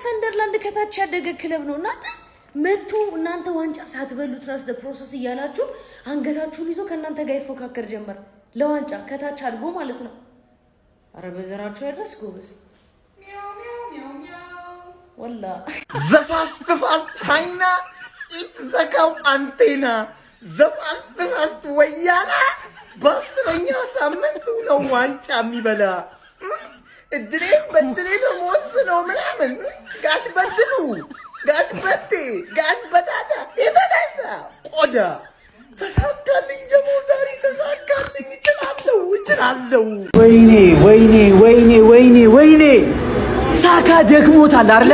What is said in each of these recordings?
ሰንደርላንድ ከታች ያደገ ክለብ ነው እናንተ መጥቶ እናንተ ዋንጫ ሳትበሉት ራስ ፕሮሰስ እያላችሁ አንገታችሁን ይዞ ከእናንተ ጋር ይፎካከር ጀመር ለዋንጫ ከታች አድጎ ማለት ነው። አረ በዘራችሁ ያድረስ ጎበዝ ወላ ዘፋስት ሃይና ኢት ዘካው አንቴና ዘፋስት ወያላ በአስረኛ ሳምንቱ ነው ዋንጫ የሚበላ እድሌ በድሌ ነው ወስነው ምናምን ጋሽ በድሉ ጋሽ በቴ ጋሽ በታታ ይበላታ ቆዳ ተሳካልኝ ጀሞ ዛሬ ተሳካልኝ እችላለሁ ወይኔ ሳካ ደክሞታል አይደለ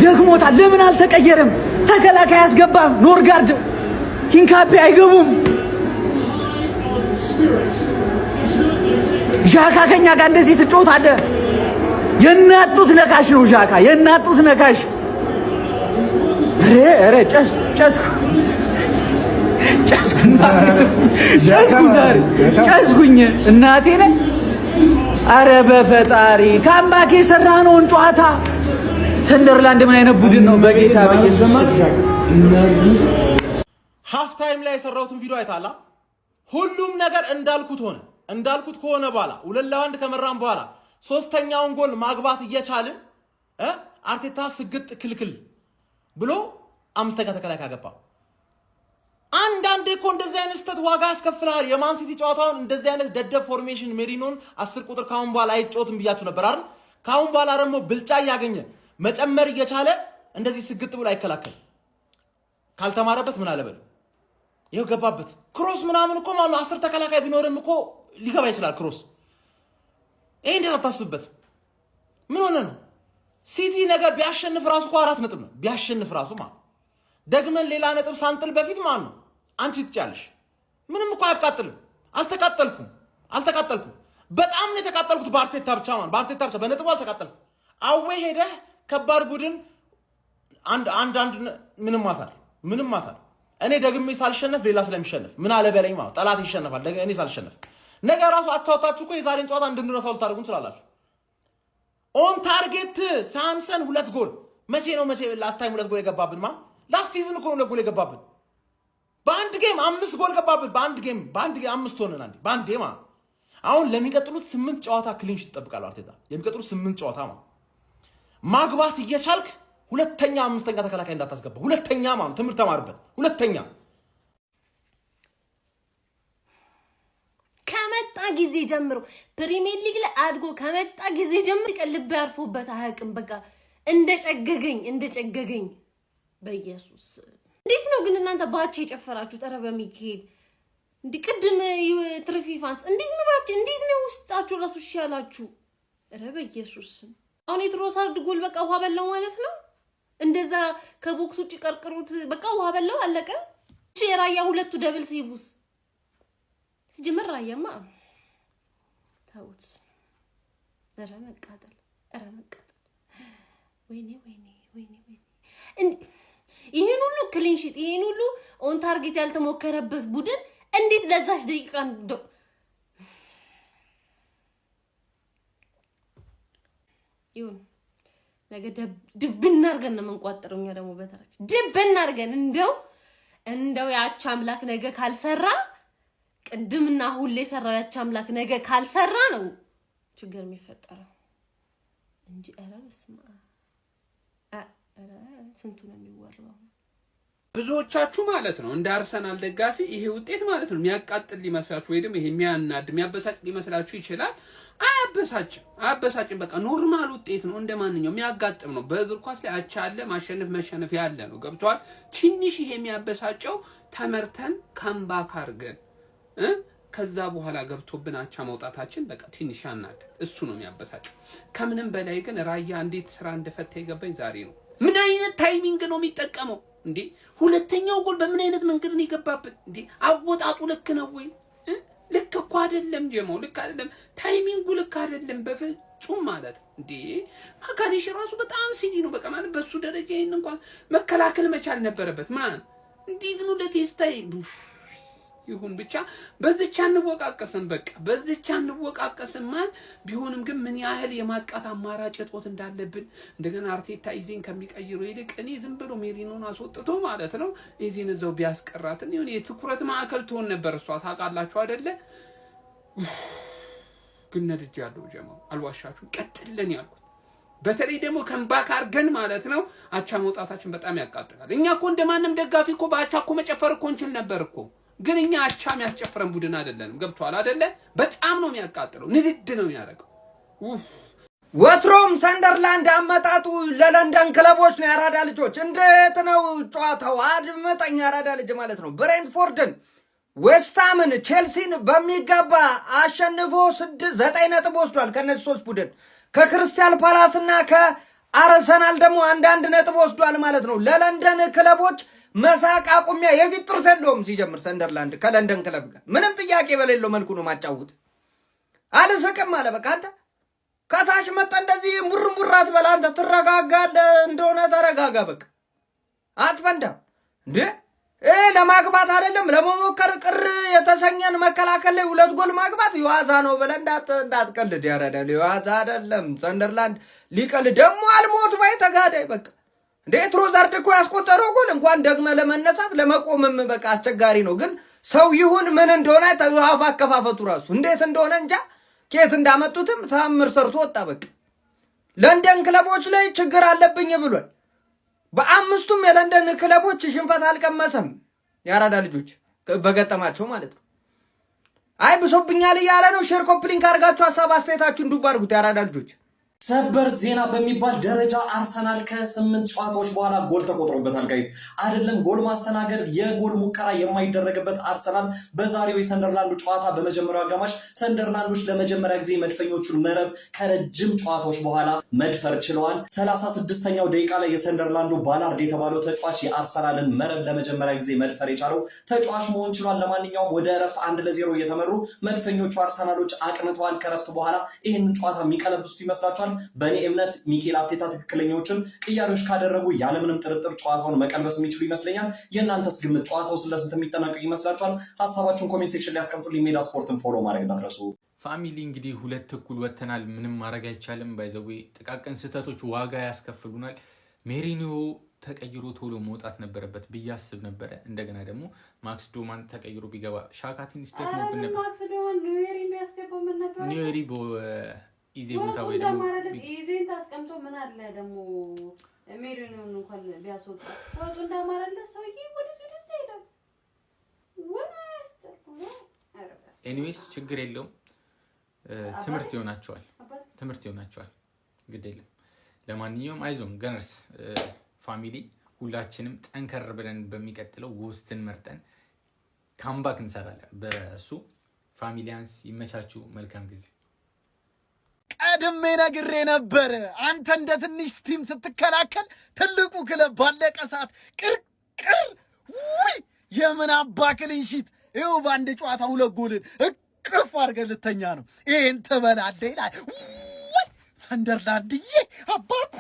ደክሞታል ለምን አልተቀየረም ተከላካይ ያስገባም ኖርጋርድ ኪንካፔ አይገቡም ጃካ ከኛ ጋር እንደዚህ ትጮታለህ የናጡት ነካሽ ነው ጃካ የናጡት ነካሽ ኧረ ጨስኩኝ እናቴ ነኝ አረ በፈጣሪ ካምባክ የሰራነውን ጨዋታ ሰንደርላንድ ምን አይነት ቡድን ነው በጌታ በኢየሱስ ሃፍ ታይም ላይ የሰራሁትን ቪዲዮ አይታላ ሁሉም ነገር እንዳልኩት ከሆነ በኋላ 2-1 ከመራን በኋላ ሶስተኛውን ጎል ማግባት እየቻልን አርቴታ ስግጥ ክልክል ብሎ አምስተኛ ተከላካይ አገባ አንዳንዴ እኮ እንደዚህ አይነት ስህተት ዋጋ ያስከፍላል የማን ሲቲ ጨዋታውን እንደዚህ አይነት ደደብ ፎርሜሽን ሜሪኖን 10 ቁጥር ካሁን በኋላ አይጮትም ብያችሁ ነበር አይደል ካሁን በኋላ ደግሞ ብልጫ ያገኘ መጨመር እየቻለ እንደዚህ ስግጥ ብሎ አይከላከል ካልተማረበት ምን አለበል ይሄው ገባበት ክሮስ ምናምን እኮ ማለት 10 ተከላካይ ቢኖርም እኮ ሊገባ ይችላል ክሮስ ይሄ እንዴት አታስብበት ምን ሆነ ነው ሲቲ ነገር ቢያሸንፍ ራሱ እኮ 4 ነጥብ ነው ቢያሸንፍ ራሱ ማለት ደግመን ሌላ ነጥብ ሳንጥል በፊት ማለት ነው አንቺ ትጫለሽ ምንም እኮ አያቃጥልም አልተቃጠልኩም በጣም ነው የተቃጠልኩት በአርቴታ ብቻ በነጥቡ አልተቃጠልኩም አዌ ሄደ ከባድ ቡድን አንድ ምንም ማታል እኔ ደግሜ ሳልሸነፍ ሌላ ስለሚሸነፍ ምን አለ በለኝ ማለት ጠላት ይሸነፋል እኔ ሳልሸነፍ ነገ ራሱ አቻውታችሁ እኮ የዛሬን ጨዋታ እንድንረሳው ልታደርጉን ትችላላችሁ ኦን ታርጌት ሳንሰን 2 ጎል መቼ ላስት ታይም 2 ጎል የገባብን ላስት ሲዝን እኮ ነው 2 ጎል የገባብን በአንድ ጌም 5 ጎል ገባብን በአንድ ጌም 5 ሆነን አንዴ በአንድ ጌም አሁን ለሚቀጥሉት 8 ጨዋታ ክሊን ሺት ተጠብቃለሁ አርቴታ የሚቀጥሉት 8 ጨዋታ ማግባት እየቻልክ ሁለተኛ አምስተኛ ተከላካይ እንዳታስገባ ሁለተኛ ትምርት ተማርበት ሁለተኛ ከመጣ ጊዜ ጀምሮ ፕሪሚየር ሊግ ላይ አድጎ ከመጣ ጊዜ ጀምሮ ቀልብ ያርፎበት አያውቅም በቃ እንደጨገገኝ በኢየሱስ እንዴት ነው ግን እናንተ ባቼ የጨፈራችሁ ጠረ በሚካኤል እንዲቀድም ትርፊፋንስ እንዴት ነው ውስጣችሁ ራሱ ይሻላችሁ ኧረ በኢየሱስ አሁን የትሮሳርድ ጎል በቃ ውሃ በላው ማለት ነው እንደዛ ከቦክስ ውጪ ቀርቅሩት በቃ ውሃ በላው አለቀ እሺ የራያ ሁለቱ ደብል ሴቭስ ሲጀመር ራያማ ታውት ኧረ መቃጠል ወይኔ ይሄን ሁሉ ክሊን ሺት ይሄን ሁሉ ኦን ታርጌት ያልተሞከረበት ቡድን እንዴት ለዛሽ ደቂቃ ይሁን ነገ ድብና አርገን ነው መንቋጠረው እኛ ደግሞ በተራች ድብና አርገን እንደው ያቻ አምላክ ነገ ካልሰራ ቅድምና ሁሌ ሰራው ያቻ አምላክ ነገ ካልሰራ ነው ችግር የሚፈጠረው እንጂ ኧረ በስመ አብ ስንቱ ነው የሚወራው ብዙዎቻችሁ ማለት ነው እንደ አርሰናል ደጋፊ ይሄ ውጤት ማለት ነው የሚያቃጥል ሊመስላችሁ ወይ ደግሞ ይሄ የሚያናድ የሚያበሳጭ ሊመስላችሁ ይችላል አያበሳጭም በቃ ኖርማል ውጤት ነው እንደማንኛውም የሚያጋጥም ነው በእግር ኳስ ላይ አቻ አለ ማሸነፍ መሸነፍ ያለ ነው ገብቷል ትንሽ ይሄ የሚያበሳጨው ተመርተን ካምባክ አርገን ከዛ በኋላ ገብቶብን አቻ መውጣታችን በቃ ትንሽ ያናድ እሱ ነው የሚያበሳጨው ከምንም በላይ ግን ራያ እንዴት ስራ እንደፈታ ይገባኝ ዛሬ ነው ምን አይነት ታይሚንግ ነው የሚጠቀመው እንዴ ሁለተኛው ጎል በምን አይነት መንገድ ነው ይገባብን እንዴ አወጣጡ ልክ ነው ወይ ልክ እኮ አይደለም ጀማው ልክ አይደለም ታይሚንጉ ልክ አይደለም በፍጹም ማለት እንዴ ማካኒሽ ራሱ በጣም ሲዲ ነው በቃ ማለት በሱ ደረጃ ይሄን እንኳን መከላከል መቻል ነበረበት ማን እንዴት ነው ለቴስታይ ይሁን ብቻ በዚህች አንወቃቀስም በቃ በዚህች አንወቃቀስም ማን ቢሆንም ግን ምን ያህል የማጥቃት አማራጭ እጦት እንዳለብን እንደገና አርቴታ ኢዜን ከሚቀይሩ ይልቅ እኔ ዝም ብሎ ሜሪኖን አስወጥቶ ማለት ነው ኢዜን እዛው ቢያስቀራትን ይሁን የትኩረት ማዕከል ትሆን ነበር እሷ ታውቃላችሁ አይደለ ግን ነድጅ ያለው ጀማው አልዋሻችሁ ቀጥለን ያልኩት በተለይ ደግሞ ከምባክ አርገን ማለት ነው አቻ መውጣታችን በጣም ያቃጥላል እኛ እኮ እንደማንም ደጋፊ እኮ በአቻ እኮ መጨፈር እኮ እንችል ነበር እኮ ግን እኛ አቻ የሚያስጨፍረን ቡድን አይደለንም ገብቷል አይደለ በጣም ነው የሚያቃጥለው ንድድ ነው የሚያደርገው ወትሮም ሰንደርላንድ አመጣጡ ለለንደን ክለቦች ነው ያራዳ ልጆች እንዴት ነው ጨዋታው አድመጠኛ ያራዳ ልጅ ማለት ነው ብሬንትፎርድን ዌስትሃምን ቼልሲን በሚገባ አሸንፎ 9 ነጥብ ወስዷል ከነዚህ 3 ቡድን ከክሪስታል ፓላስና ከአርሰናል ደግሞ አንድ ነጥብ ወስዷል ማለት ነው ለለንደን ክለቦች መሳቅ አቁሚያ የፊት ጥርስ የለውም ሲጀምር ሰንደርላንድ ከለንደን ክለብ ጋር ምንም ጥያቄ በሌለው መልኩ ነው ማጫወት አልሰቀም አለ በቃ አንተ ከታች መጣ እንደዚህ ሙርሙራት በላ አንተ ትረጋጋለህ እንደሆነ ተረጋጋ በቃ አትፈንዳ እንዴ ለማግባት አይደለም ለመሞከር ቅር የተሰኘን መከላከል ላይ 2 ጎል ማግባት ይዋዛ ነው ብለህ እንዳትቀልድ ያረዳል ይዋዛ አይደለም ሰንደርላንድ ሊቀል ደግሞ አልሞት ባይ ተጋዳይ በቃ እንዴ ትሮዛርድ እኮ ያስቆጠረው ጎል እንኳን ደግመ ለመነሳት ለመቆምም በቃ አስቸጋሪ ነው ግን ሰው ይሁን ምን እንደሆነ ተዋፋ አከፋፈቱ ራሱ እንዴት እንደሆነ እንጃ ከየት እንዳመጡትም ታምር ሰርቶ ወጣ በቃ ለንደን ክለቦች ላይ ችግር አለብኝ ብሏል በአምስቱም የለንደን ክለቦች ሽንፈት አልቀመሰም ያራዳ ልጆች በገጠማቸው ማለት ነው አይ ብሶብኛል ያለ ነው ሼር ኮፕሊንግ አድርጋችሁ ሐሳብ አስተያየታችሁን ዱብ አድርጉት ያራዳ ልጆች ሰበር ዜና በሚባል ደረጃ አርሰናል ከ8 ጨዋታዎች በኋላ ጎል ተቆጥሮበታል ጋይስ አይደለም ጎል ማስተናገድ የጎል ሙከራ የማይደረግበት አርሰናል በዛሬው የሰንደርላንዱ ጨዋታ በመጀመሪያው አጋማሽ ሰንደርላንዶች ለመጀመሪያ ጊዜ መድፈኞቹን መረብ ከረጅም ጨዋታዎች በኋላ መድፈር ችለዋል 36ኛው ደቂቃ ላይ የሰንደርላንዱ ባላርድ የተባለው ተጫዋች የአርሰናልን መረብ ለመጀመሪያ ጊዜ መድፈር የቻለው ተጫዋች መሆን ችሏል ለማንኛውም ወደ እረፍት 1-0 እየተመሩ መድፈኞቹ አርሰናሎች አቅንተዋል ከረፍት በኋላ ይሄንን ጨዋታ የሚቀለብሱት ይመስላችኋል በእኔ እምነት ሚኬል አርቴታ ትክክለኛዎችን ቅያሬዎች ካደረጉ ያለምንም ጥርጥር ጨዋታውን መቀልበስ የሚችሉ ይመስለኛል የእናንተስ ግምት ጨዋታው ስለስንት የሚጠናቀቅ ይመስላችኋል ሐሳባችሁን ኮሜንት ሴክሽን ላይ አስቀምጡልኝ ሜዳ ስፖርትን ፎሎ ማድረግ እንዳትረሱ ፋሚሊ እንግዲህ 2 እኩል ወተናል ምንም ማድረግ አይቻልም ባይዘዌ ጥቃቅን ስህተቶች ዋጋ ያስከፍሉናል ሜሪኒዮ ተቀይሮ ቶሎ መውጣት ነበረበት ብያስብ ነበር እንደገና ደግሞ ማክስ ዶማን ተቀይሮ ቢገባ ሻካቲን ስቴት ነው ብነበር ማክስ ዶማን ኒውሪ ቢያስገባው ምን ነበር ኒውሪ ኢዜ ቦታ ወይ ደግሞ ኢዜን ታስቀምጦ ምን አለ ደግሞ ሜሪኖን እንኳን ቢያስወጣ ወጡ እንዳማረለ ሰውዬ ወደ ሱዲስ አይደለም ወላስተ ኤኒዌይስ ችግር የለውም ትምርት ይሆናቸዋል ግድ የለም ለማንኛውም አይዞን ገነርስ ፋሚሊ ሁላችንም ጠንከር ብለን በሚቀጥለው ውስጥን መርጠን ካምባክ እንሰራለን በሱ ፋሚሊያንስ ይመቻችሁ መልካም ጊዜ ቀድሜ ነግሬ ነበር አንተ እንደ ትንሽ ቲም ስትከላከል ትልቁ ክለብ ባለቀ ሰዓት ቅርቅር ውይ የምን አባክልኝ ሺት ይኸው በአንድ ጨዋታ 2 ጎልን እቅፍ አድርገህ ልተኛ ነው ይሄን ትበላለህ ይላል ሰንደርላንድዬ አባቢ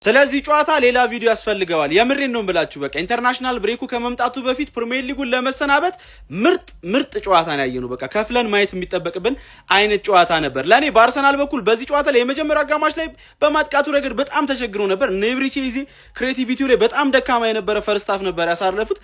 ስለዚህ ጨዋታ ሌላ ቪዲዮ ያስፈልገዋል የምሬን ነው ብላችሁ በቃ ኢንተርናሽናል ብሬኩ ከመምጣቱ በፊት ፕሪሚየር ሊጉን ለመሰናበት ምርጥ ጨዋታ ነው ያየነው በቃ ከፍለን ማየት የሚጠበቅብን አይነት ጨዋታ ነበር ለኔ በአርሰናል በኩል በዚህ ጨዋታ ላይ የመጀመሪያው አጋማሽ ላይ በማጥቃቱ ረገድ በጣም ተቸግሮ ነበር ኔብሪቼዚ ክሬቲቪቲው ላይ በጣም ደካማ የነበረ ፈርስት ሃፍ ነበር ያሳለፉት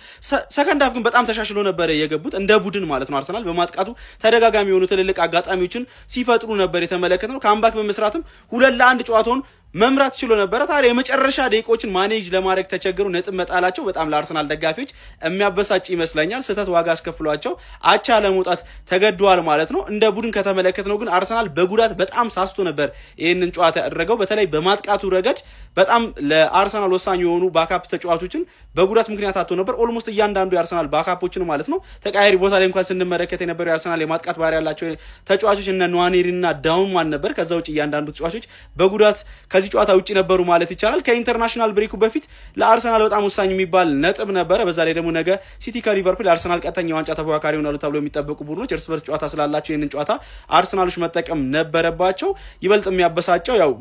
ሰከንድ ሃፍ ግን በጣም ተሻሽሎ ነበር የገቡት እንደ ቡድን ማለት ነው አርሰናል በማጥቃቱ ተደጋጋሚ የሆኑ ትልልቅ አጋጣሚዎችን ሲፈጥሩ ነበር የተመለከተነው ካምባክ በመስራትም 2-1 ጨዋታውን መምራት ችሎ ነበር ታዲያ የመጨረሻ ደቂቆችን ማኔጅ ለማድረግ ተቸገሩ ነጥብ መጣላቸው በጣም ለአርሰናል ደጋፊዎች የሚያበሳጭ ይመስለኛል ስህተት ዋጋ አስከፍሏቸው አቻ ለመውጣት ተገደዋል ማለት ነው እንደ ቡድን ከተመለከትነው ግን አርሰናል በጉዳት በጣም ሳስቶ ነበር ይሄንን ጨዋታ ያደረገው በተለይ በማጥቃቱ ረገድ በጣም ለአርሰናል ወሳኝ የሆኑ ባካፕ ተጫዋቾችን በጉዳት ምክንያት አጥቶ ነበር ኦልሞስት እያንዳንዱ የአርሰናል ባካፖችን ማለት ነው ተቃያሪ ቦታ ላይ እንኳን ስንመለከት የነበረው የአርሰናል የማጥቃት ባህሪ ያላቸው ተጫዋቾች እነ ኗኔሪና ዳውንማን ነበር ከዛ ውጪ እያንዳንዱ ተጫዋቾች በጉዳት ከዚህ ጨዋታ ውጪ ነበሩ ማለት ይቻላል ከኢንተርናሽናል ብሬኩ በፊት ለአርሰናል በጣም ወሳኝ የሚባል ነጥብ ነበር በዛ ላይ ደግሞ ነገ ሲቲ ከሊቨርፑል አርሰናል ቀጥተኛ ዋንጫ ተፎካካሪ ሆናሉ ተብሎ የሚጠበቁ ቡድኖች እርስ በርስ ጨዋታ ስላላቸው ይሄንን ጨዋታ አርሰናሎች መጠቀም ነበረባቸው ይበልጥ የሚያበሳጨው ያው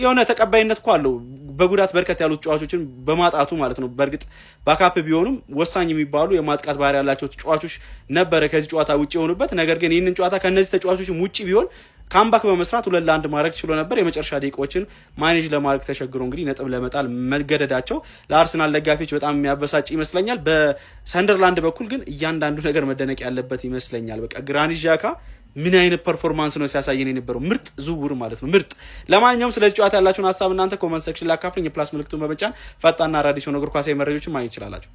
የሆነ ተቀባይነት እኮ አለው በጉዳት በርከት ያሉት ተጫዋቾችን በማጣቱ ማለት ነው። በእርግጥ ባካፕ ቢሆኑም ወሳኝ የሚባሉ የማጥቃት ባህሪ ያላቸው ተጫዋቾች ነበረ ከዚህ ጨዋታ ውጪ የሆኑበት። ነገር ግን ይህንን ጨዋታ ከነዚህ ተጫዋቾችም ውጪ ቢሆን ካምባክ በመስራት 2-1 ማድረግ ችሎ ነበር። የመጨረሻ ደቂቃዎችን ማኔጅ ለማድረግ ተቸግሮ እንግዲህ ነጥብ ለመጣል መገደዳቸው ለአርሰናል ደጋፊዎች በጣም የሚያበሳጭ ይመስለኛል። በሰንደርላንድ በኩል ግን እያንዳንዱ ነገር መደነቅ ያለበት ይመስለኛል። በቃ ግራኒት ዣካ ምን አይነት ፐርፎርማንስ ነው ሲያሳየን የነበረው? ምርጥ ዝውውር ማለት ነው፣ ምርጥ። ለማንኛውም ስለዚህ ጨዋታ ያላችሁን ሀሳብ እናንተ ኮመንት ሴክሽን ላይ አካፍሉኝ። የፕላስ ምልክቱን በመጫን ፈጣንና አዳዲስ የሆኑ እግር ኳሳዊ መረጃዎችን ማግኘት ይችላላችሁ።